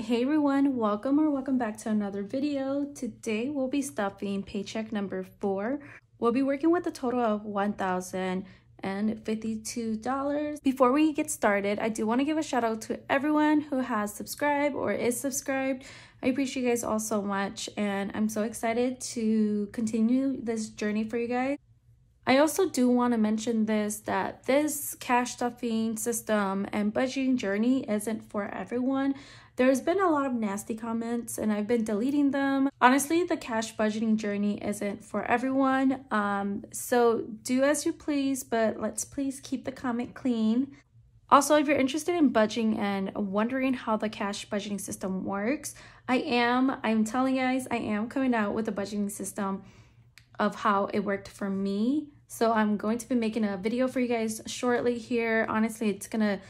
Hey everyone, welcome back to another video. Today we'll be stuffing paycheck number 4. We'll be working with a total of $1,052. Before we get started, I do want to give a shout out to everyone who has subscribed or is subscribed. I appreciate you guys all so much, and I'm so excited to continue this journey for you guys. I also do want to mention that this cash stuffing system and budgeting journey isn't for everyone. There's been a lot of nasty comments and I've been deleting them. Honestly, the cash budgeting journey isn't for everyone. So do as you please, but let's please keep the comment clean. Also, if you're interested in budgeting and wondering how the cash budgeting system works, I'm telling you guys, I am coming out with a budgeting system of how it worked for me. So I'm going to be making a video for you guys shortly here. Honestly, it's gonna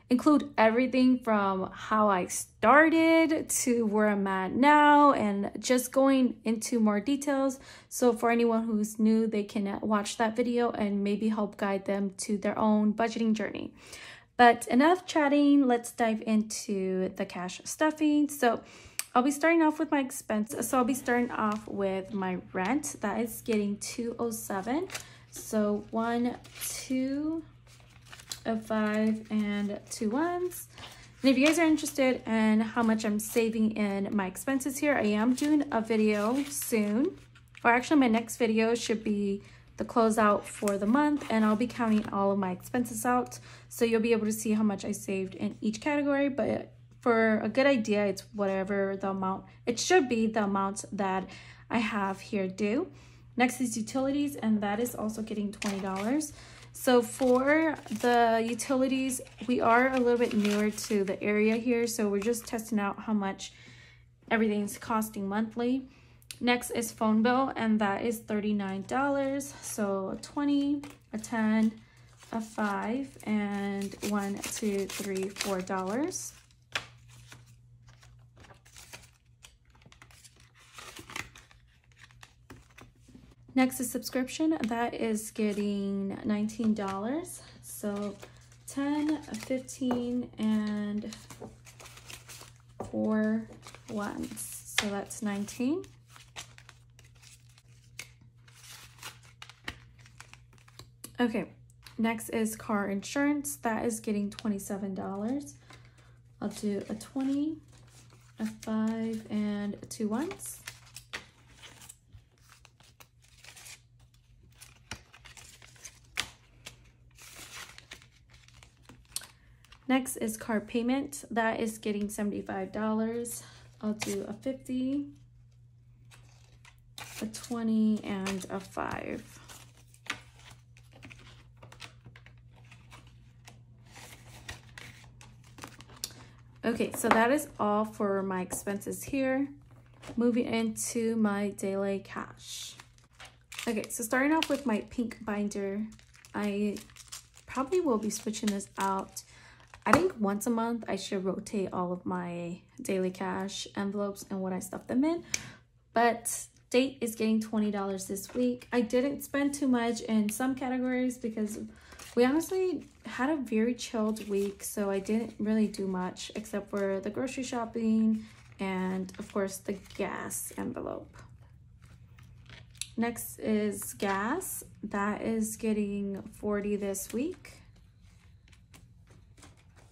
include everything from how I started to where I'm at now and just going into more details. So for anyone who's new, they can watch that video and maybe help guide them to their own budgeting journey. But enough chatting, let's dive into the cash stuffing. So I'll be starting off with my expenses. So I'll be starting off with my rent. That is getting $207. So 1, 2, a 5, and 2 ones. And if you guys are interested in how much I'm saving in my expenses here, I am doing a video soon. Or actually my next video should be the closeout for the month, and I'll be counting all of my expenses out. So you'll be able to see how much I saved in each category, but for a good idea, it's whatever the amount, it should be the amount that I have here due. Next is utilities, and that is also getting $20. So for the utilities, we are a little bit newer to the area here, so we're just testing out how much everything's costing monthly. Next is phone bill, and that is $39. So a 20, a 10, a 5, and $1, $2, $3, $4. Next is subscription. That is getting $19. So 10, 15, and 4 ones. So that's 19. Okay, next is car insurance. That is getting $27. I'll do a 20, a 5, and 2 ones. Next is car payment. That is getting $75. I'll do a 50, a 20, and a 5. Okay, so that is all for my expenses here. Moving into my daily cash. Okay, so starting off with my pink binder, I probably will be switching this out. I think once a month I should rotate all of my daily cash envelopes and what I stuff them in. But date is getting $20 this week. I didn't spend too much in some categories because we honestly had a very chilled week, so I didn't really do much except for the grocery shopping and of course the gas envelope. Next is gas. That is getting $40 this week.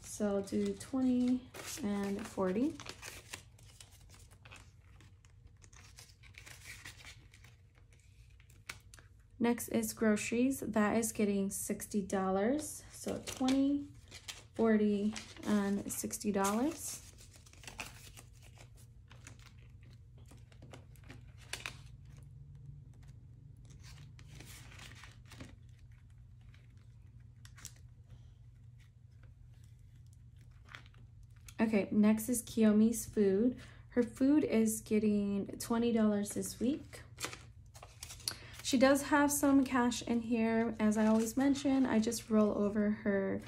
So I'll do 20 and 40. Next is groceries. That is getting $60. So 20, 40, and $60. Okay, next is Kiyomi's food. Her food is getting $20 this week. She does have some cash in here. As I always mention, I just roll over her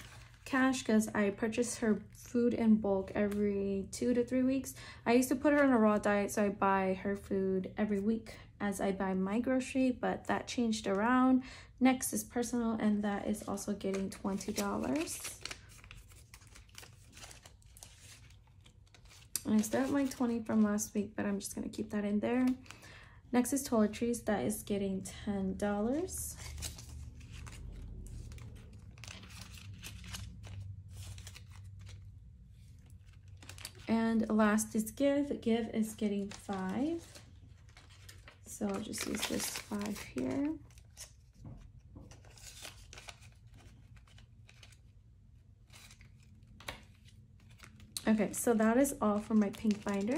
cash because I purchase her food in bulk every 2 to 3 weeks. I used to put her on a raw diet, so I buy her food every week as I buy my grocery, but that changed around. Next is personal, and that is also getting $20. And I still have my 20 from last week, but I'm just gonna keep that in there. Next is toiletries. That is getting $10. And last is give. Give is getting 5. So I'll just use this 5 here. Okay, so that is all for my pink binder.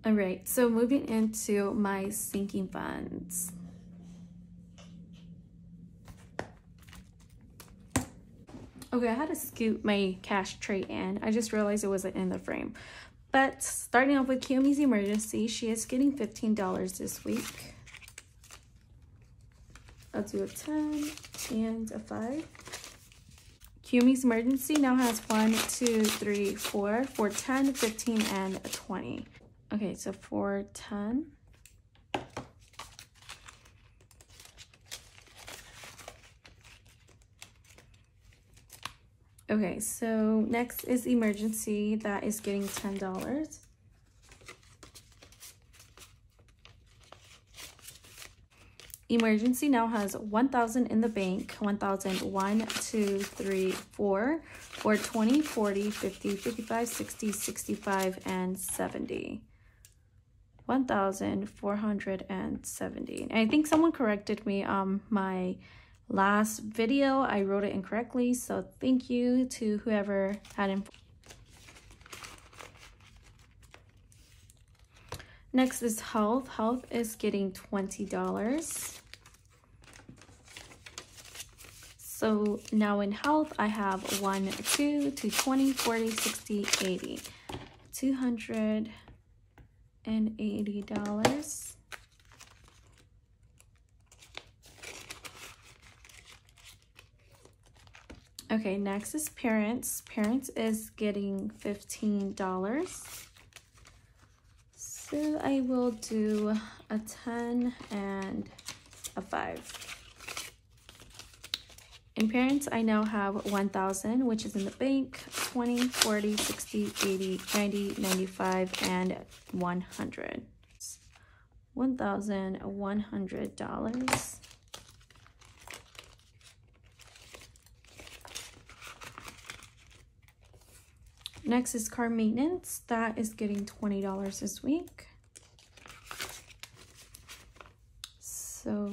All right, so moving into my sinking funds. Okay, I had to scoot my cash tray in. I just realized it wasn't in the frame. But starting off with Kiyomi's Emergency, she is getting $15 this week. I'll do a 10 and a 5. Kiyomi's Emergency now has 1, 2, 3, 4, 10, 15, and 20. Okay, so 4, 10. Okay, so next is Emergency. That is getting $10. Emergency now has 1,000 in the bank. 1,000, 1, 2, 3, 4, 20, 40, 50, 55, 60, 65, and 70. 1,470. I think someone corrected me on my last video. I wrote it incorrectly, so thank you to whoever had info. Next is health. Health is getting $20. So now in health, I have 1, 2, 20, 40, 60, 80. $280. Okay, next is parents. Parents is getting $15. So I will do a 10 and a 5. In parents, I now have 1,000, which is in the bank, 20, 40, 60, 80, 90, 95, and 100. $1,100. Next is car maintenance. That is getting $20 this week. So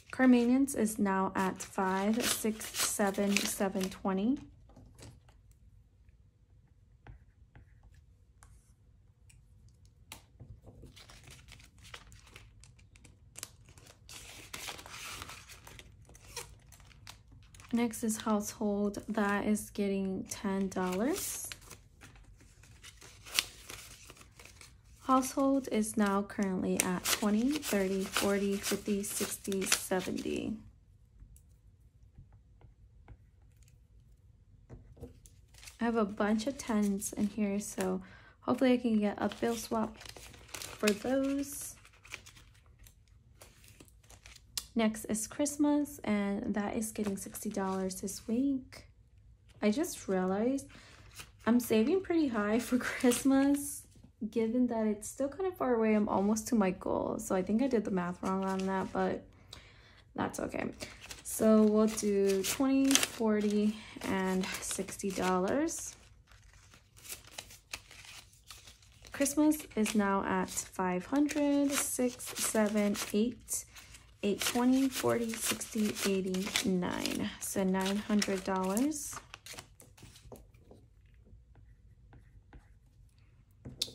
car maintenance is now at 5, 6, 7, 720. Next is household. That is getting $10. Household is now currently at 20, 30, 40, 50, 60, 70. I have a bunch of 10s in here, so hopefully I can get a bill swap for those. Next is Christmas, and that is getting $60 this week. I just realized I'm saving pretty high for Christmas, given that it's still kind of far away. I'm almost to my goal, so I think I did the math wrong on that, but that's okay. So we'll do 20, 40, and $60. Christmas is now at 500, 6, 7, 8, 8, 20, 40, 60, 80, 9. So $900.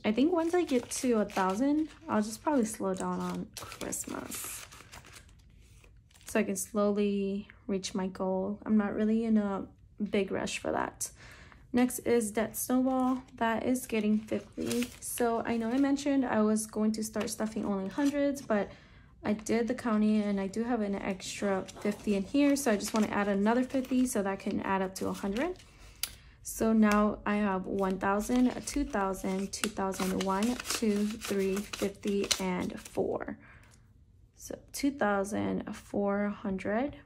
I think once I get to 1,000, I'll just probably slow down on Christmas, so I can slowly reach my goal. I'm not really in a big rush for that. Next is debt snowball. That is getting 50. So I know I mentioned I was going to start stuffing only hundreds, but I did the counting and I do have an extra 50 in here, so I just want to add another 50 so that can add up to 100. So now I have 1,000, 2,000, 2,001, 2, 3, 50, and 4. So 2,400.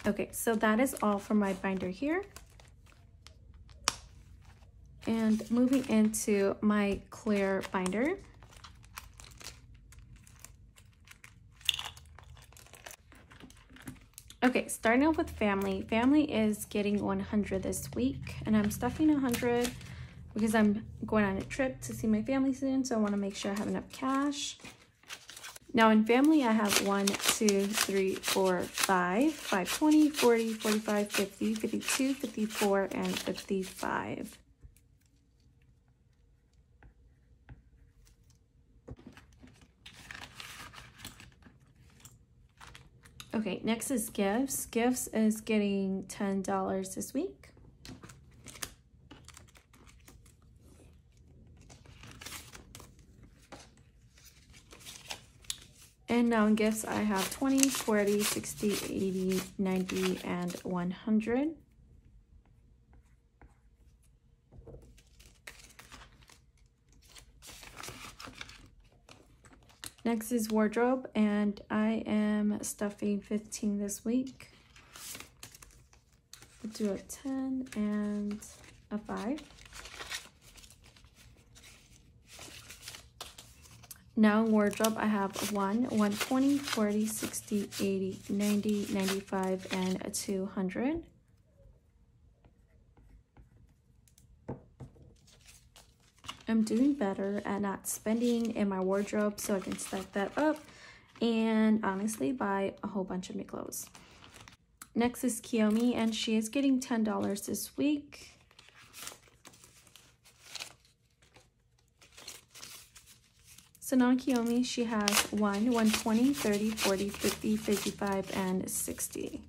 Okay, so that is all for my binder here. And moving into my clear binder. Okay, starting off with family. Family is getting 100 this week, and I'm stuffing 100 because I'm going on a trip to see my family soon, so I want to make sure I have enough cash. Now in family, I have 1, 2, 3, 4, 5, 20, 40, 45, 50, 52, 54, and 55. Okay, next is gifts. Gifts is getting $10 this week. And now in gifts, I have 20, 40, 60, 80, 90, and 100. Next is wardrobe, and I am stuffing 15 this week. We'll do a 10 and a 5. Now in wardrobe, I have 1, 120, 40, 60, 80, 90, 95, and 200. I'm doing better at not spending in my wardrobe, so I can stack that up and honestly buy a whole bunch of new clothes. Next is Kiyomi, and she is getting $10 this week. So now in Kiyomi, she has 1, 120, 30, 40, 50, 55, and 60.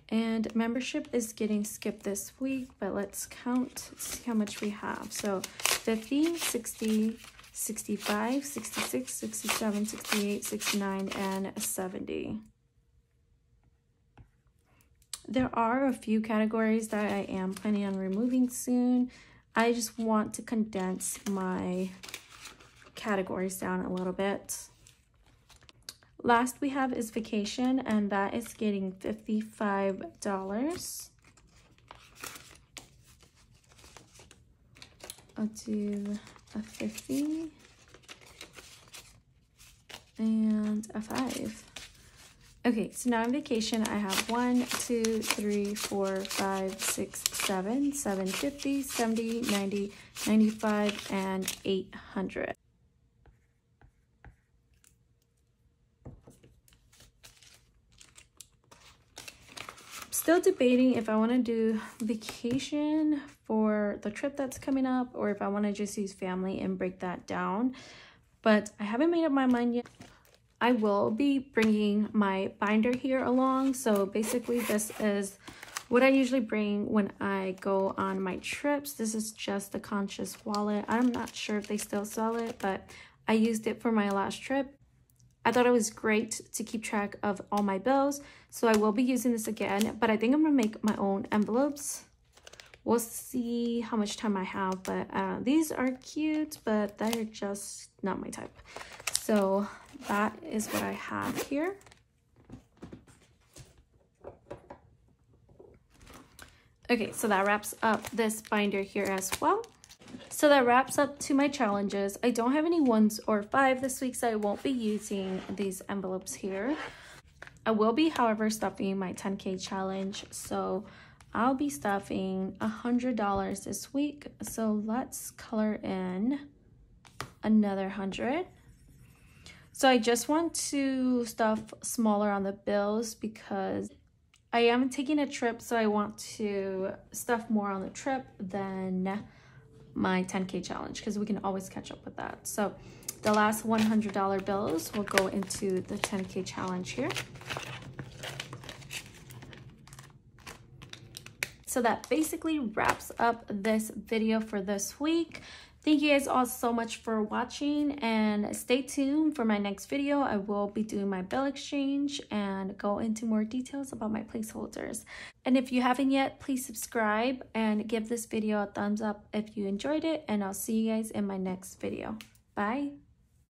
And membership is getting skipped this week, but let's count, see how much we have. So 50, 60, 65, 66, 67, 68, 69, and 70. There are a few categories that I am planning on removing soon. I just want to condense my categories down a little bit. Last we have is vacation, and that is getting $55. I'll do a 50 and a 5. Okay, so now on vacation, I have 1, 2, 3, 4, 5, 6, 7, 750, 70, 90, 95, and 800. Still debating if I want to do vacation for the trip that's coming up, or if I want to just use family and break that down, but I haven't made up my mind yet. I will be bringing my binder here along. So basically this is what I usually bring when I go on my trips. This is just the Conscious wallet. I'm not sure if they still sell it, but I used it for my last trip. I thought it was great to keep track of all my bills, so I will be using this again, but I think I'm gonna make my own envelopes. We'll see how much time I have, but these are cute, but they're just not my type. So that is what I have here. Okay, so that wraps up this binder here as well. So that wraps up to my challenges. I don't have any 1s or 5 this week, so I won't be using these envelopes here. I will be, however, stuffing my 10K challenge. So I'll be stuffing $100 this week. So let's color in another 100. So I just want to stuff smaller on the bills because I am taking a trip, so I want to stuff more on the trip than my 10K challenge, because we can always catch up with that. So the last $100 bills will go into the 10K challenge here. So that basically wraps up this video for this week. Thank you guys all so much for watching, and stay tuned for my next video. I will be doing my bill exchange and go into more details about my placeholders. And if you haven't yet, please subscribe and give this video a thumbs up if you enjoyed it, and I'll see you guys in my next video. Bye.